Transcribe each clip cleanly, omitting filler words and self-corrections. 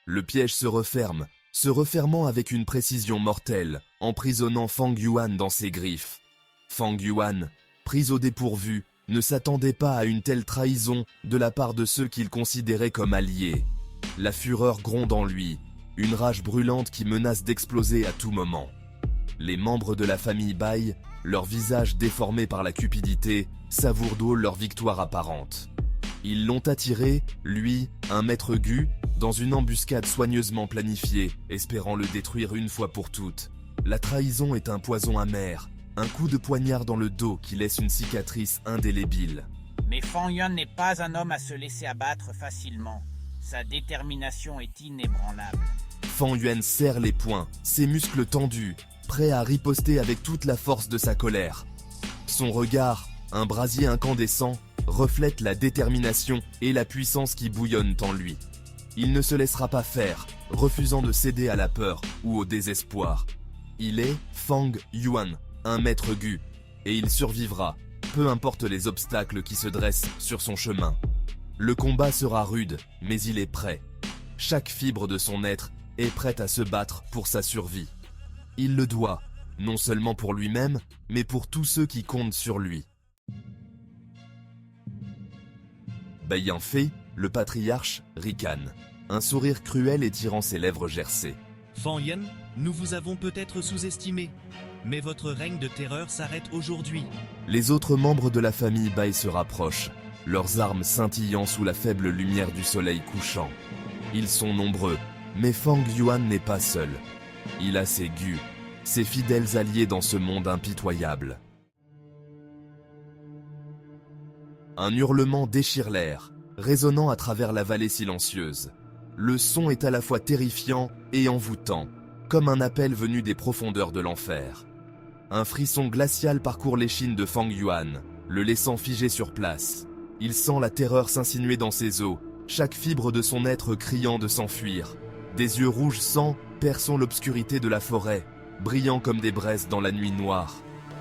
Le piège se referme, se refermant avec une précision mortelle, emprisonnant Fang Yuan dans ses griffes. Fang Yuan, pris au dépourvu, ne s'attendait pas à une telle trahison de la part de ceux qu'il considérait comme alliés. La fureur gronde en lui, une rage brûlante qui menace d'exploser à tout moment. Les membres de la famille Bai, leurs visages déformés par la cupidité, savourent d'eau leur victoire apparente. Ils l'ont attiré, lui, un maître Gu, dans une embuscade soigneusement planifiée, espérant le détruire une fois pour toutes. La trahison est un poison amer, un coup de poignard dans le dos qui laisse une cicatrice indélébile. Mais Fang Yuan n'est pas un homme à se laisser abattre facilement. Sa détermination est inébranlable. Fang Yuan serre les poings, ses muscles tendus, prêt à riposter avec toute la force de sa colère. Son regard, un brasier incandescent, reflète la détermination et la puissance qui bouillonnent en lui. Il ne se laissera pas faire, refusant de céder à la peur ou au désespoir. Il est Fang Yuan, un maître Gu, et il survivra, peu importe les obstacles qui se dressent sur son chemin. Le combat sera rude, mais il est prêt. Chaque fibre de son être est prête à se battre pour sa survie. Il le doit, non seulement pour lui-même, mais pour tous ceux qui comptent sur lui. Bai Yanfei, le patriarche, ricane, un sourire cruel étirant ses lèvres gercées. Fang Yuan, nous vous avons peut-être sous-estimé, mais votre règne de terreur s'arrête aujourd'hui. Les autres membres de la famille Bai se rapprochent, leurs armes scintillant sous la faible lumière du soleil couchant. Ils sont nombreux, mais Fang Yuan n'est pas seul. Il a ses Gu, ses fidèles alliés dans ce monde impitoyable. Un hurlement déchire l'air, résonnant à travers la vallée silencieuse. Le son est à la fois terrifiant et envoûtant, comme un appel venu des profondeurs de l'enfer. Un frisson glacial parcourt l'échine de Fang Yuan, le laissant figé sur place. Il sent la terreur s'insinuer dans ses os, chaque fibre de son être criant de s'enfuir. Des yeux rouges sang perçant l'obscurité de la forêt, brillant comme des braises dans la nuit noire.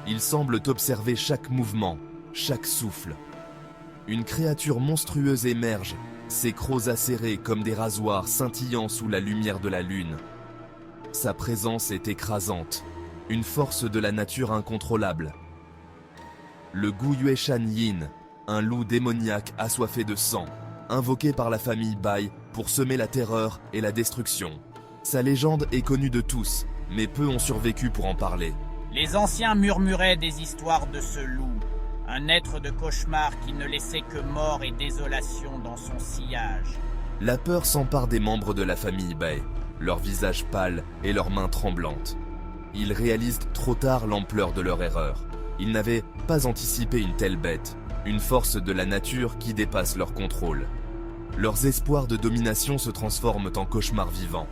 Ils semblent observer chaque mouvement, chaque souffle. Une créature monstrueuse émerge, ses crocs acérés comme des rasoirs scintillant sous la lumière de la lune. Sa présence est écrasante, une force de la nature incontrôlable. Le Guyueshan Yin, un loup démoniaque assoiffé de sang, invoqué par la famille Bai pour semer la terreur et la destruction. Sa légende est connue de tous, mais peu ont survécu pour en parler. Les anciens murmuraient des histoires de ce loup, un être de cauchemar qui ne laissait que mort et désolation dans son sillage. La peur s'empare des membres de la famille Bai, leurs visages pâles et leurs mains tremblantes. Ils réalisent trop tard l'ampleur de leur erreur. Ils n'avaient pas anticipé une telle bête, une force de la nature qui dépasse leur contrôle. Leurs espoirs de domination se transforment en cauchemars vivants.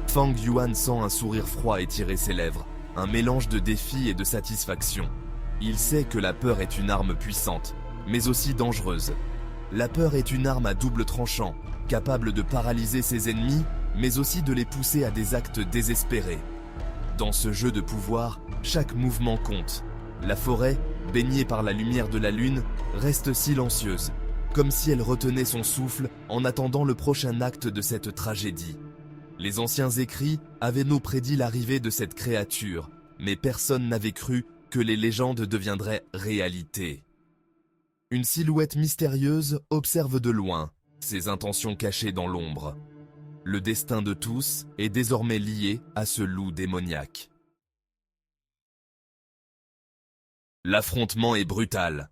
Fang Yuan sent un sourire froid étirer ses lèvres, un mélange de défi et de satisfaction. Il sait que la peur est une arme puissante, mais aussi dangereuse. La peur est une arme à double tranchant, capable de paralyser ses ennemis, mais aussi de les pousser à des actes désespérés. Dans ce jeu de pouvoir, chaque mouvement compte. La forêt, baignée par la lumière de la lune, reste silencieuse, comme si elle retenait son souffle en attendant le prochain acte de cette tragédie. Les anciens écrits avaient prédit l'arrivée de cette créature, mais personne n'avait cru que les légendes deviendraient réalité. Une silhouette mystérieuse observe de loin, ses intentions cachées dans l'ombre. Le destin de tous est désormais lié à ce loup démoniaque. L'affrontement est brutal.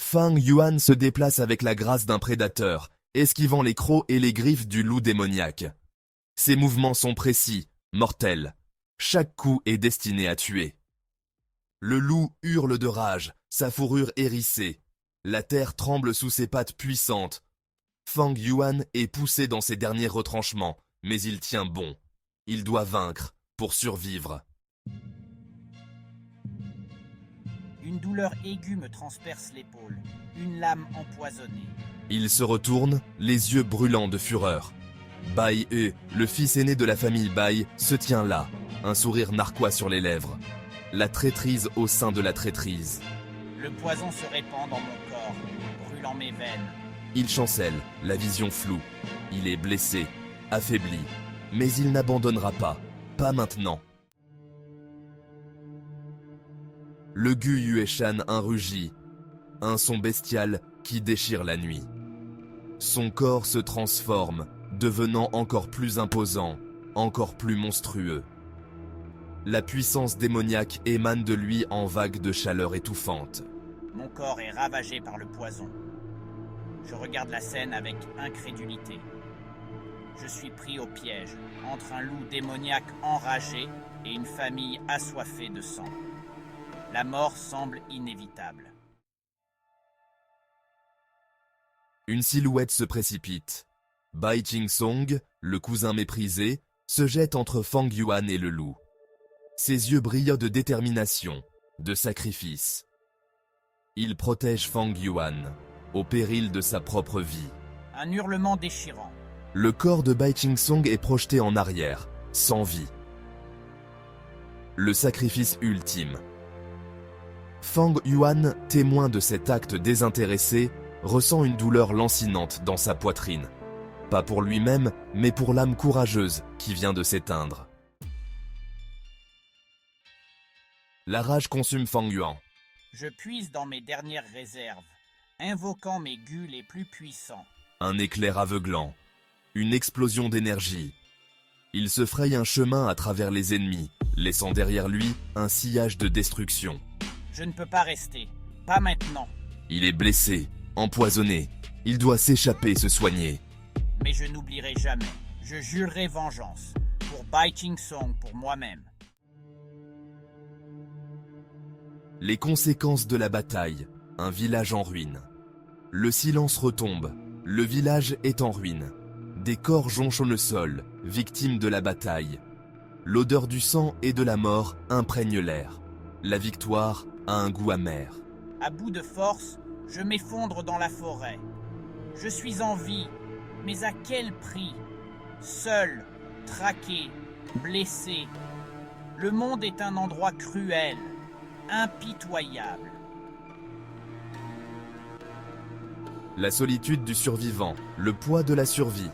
Fang Yuan se déplace avec la grâce d'un prédateur, esquivant les crocs et les griffes du loup démoniaque. Ses mouvements sont précis, mortels. Chaque coup est destiné à tuer. Le loup hurle de rage, sa fourrure hérissée. La terre tremble sous ses pattes puissantes. Fang Yuan est poussé dans ses derniers retranchements, mais il tient bon. Il doit vaincre pour survivre. Une douleur aiguë me transperce l'épaule, une lame empoisonnée. Il se retourne, les yeux brûlants de fureur. Bai He, le fils aîné de la famille Bai, se tient là, un sourire narquois sur les lèvres. La traîtrise au sein de la traîtrise. Le poison se répand dans mon corps, brûlant mes veines. Il chancelle, la vision floue. Il est blessé. affaibli. Mais il n'abandonnera pas maintenant. Le Gu Yueshan un rugit, un son bestial qui déchire la nuit. Son corps se transforme, devenant encore plus imposant, encore plus monstrueux. La puissance démoniaque émane de lui en vagues de chaleur étouffante. Mon corps est ravagé par le poison. Je regarde la scène avec incrédulité. Je suis pris au piège, entre un loup démoniaque enragé et une famille assoiffée de sang. La mort semble inévitable. Une silhouette se précipite. Bai Qing-song, le cousin méprisé, se jette entre Fang Yuan et le loup. Ses yeux brillent de détermination, de sacrifice. Il protège Fang Yuan, au péril de sa propre vie. Un hurlement déchirant. Le corps de Bai Qing-song est projeté en arrière, sans vie. Le sacrifice ultime. Fang Yuan, témoin de cet acte désintéressé, ressent une douleur lancinante dans sa poitrine. Pas pour lui-même, mais pour l'âme courageuse qui vient de s'éteindre. La rage consume Fang Yuan. Je puise dans mes dernières réserves, invoquant mes gus les plus puissants. Un éclair aveuglant. Une explosion d'énergie. Il se fraye un chemin à travers les ennemis, laissant derrière lui un sillage de destruction. Je ne peux pas rester. Pas maintenant. Il est blessé, empoisonné. Il doit s'échapper, se soigner. Mais je n'oublierai jamais. Je jurerai vengeance. Pour Bai Qing-song, pour moi-même. Les conséquences de la bataille. Un village en ruine. Le silence retombe. Le village est en ruine. Des corps jonchent le sol, victimes de la bataille. L'odeur du sang et de la mort imprègne l'air. La victoire a un goût amer. À bout de force, je m'effondre dans la forêt. Je suis en vie, mais à quel prix? Seul, traqué, blessé. Le monde est un endroit cruel, impitoyable. La solitude du survivant, le poids de la survie.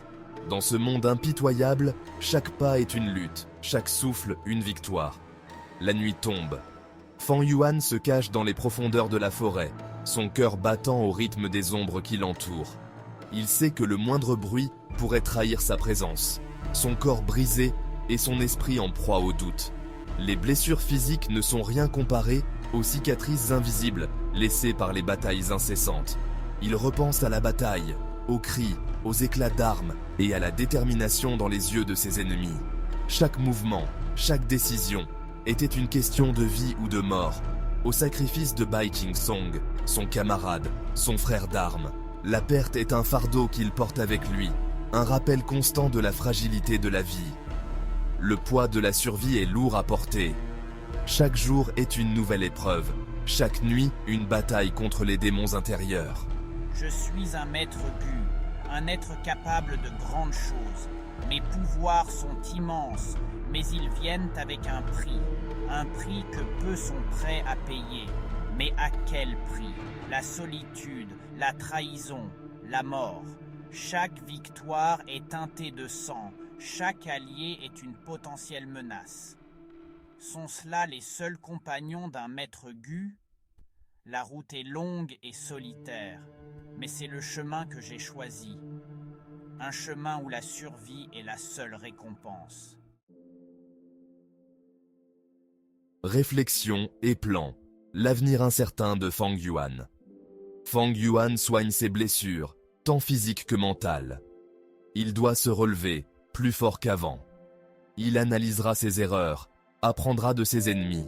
Dans ce monde impitoyable, chaque pas est une lutte, chaque souffle une victoire. La nuit tombe. Fang Yuan se cache dans les profondeurs de la forêt, son cœur battant au rythme des ombres qui l'entourent. Il sait que le moindre bruit pourrait trahir sa présence, son corps brisé et son esprit en proie au doute. Les blessures physiques ne sont rien comparées aux cicatrices invisibles laissées par les batailles incessantes. Il repense à la bataille, aux cris, aux éclats d'armes et à la détermination dans les yeux de ses ennemis. Chaque mouvement, chaque décision était une question de vie ou de mort. Au sacrifice de Bai Qing-song, son camarade, son frère d'armes, la perte est un fardeau qu'il porte avec lui, un rappel constant de la fragilité de la vie. Le poids de la survie est lourd à porter. Chaque jour est une nouvelle épreuve, chaque nuit une bataille contre les démons intérieurs. Je suis un maître gu, un être capable de grandes choses. Mes pouvoirs sont immenses, mais ils viennent avec un prix que peu sont prêts à payer. Mais à quel prix? La solitude, la trahison, la mort. Chaque victoire est teintée de sang, chaque allié est une potentielle menace. Sont cela les seuls compagnons d'un maître gu? La route est longue et solitaire, mais c'est le chemin que j'ai choisi. Un chemin où la survie est la seule récompense. Réflexion et plan. L'avenir incertain de Fang Yuan. Fang Yuan soigne ses blessures, tant physiques que mentales. Il doit se relever, plus fort qu'avant. Il analysera ses erreurs, apprendra de ses ennemis.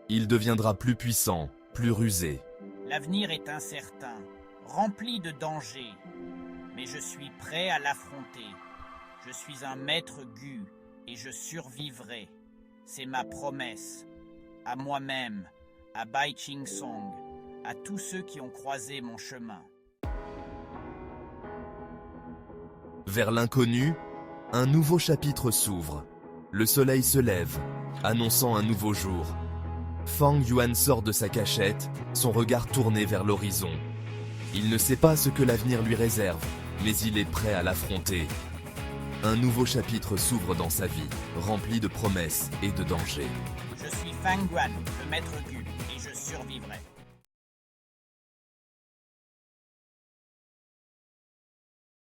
Il deviendra plus puissant, plus rusé. L'avenir est incertain, rempli de dangers, mais je suis prêt à l'affronter. Je suis un maître gu et je survivrai. C'est ma promesse. À moi-même, à Bai Qing-song, à tous ceux qui ont croisé mon chemin. Vers l'inconnu, un nouveau chapitre s'ouvre. Le soleil se lève, annonçant un nouveau jour. Fang Yuan sort de sa cachette, son regard tourné vers l'horizon. Il ne sait pas ce que l'avenir lui réserve, mais il est prêt à l'affronter. Un nouveau chapitre s'ouvre dans sa vie, rempli de promesses et de dangers. Je suis Fang Guan, le maître Gu, et je survivrai.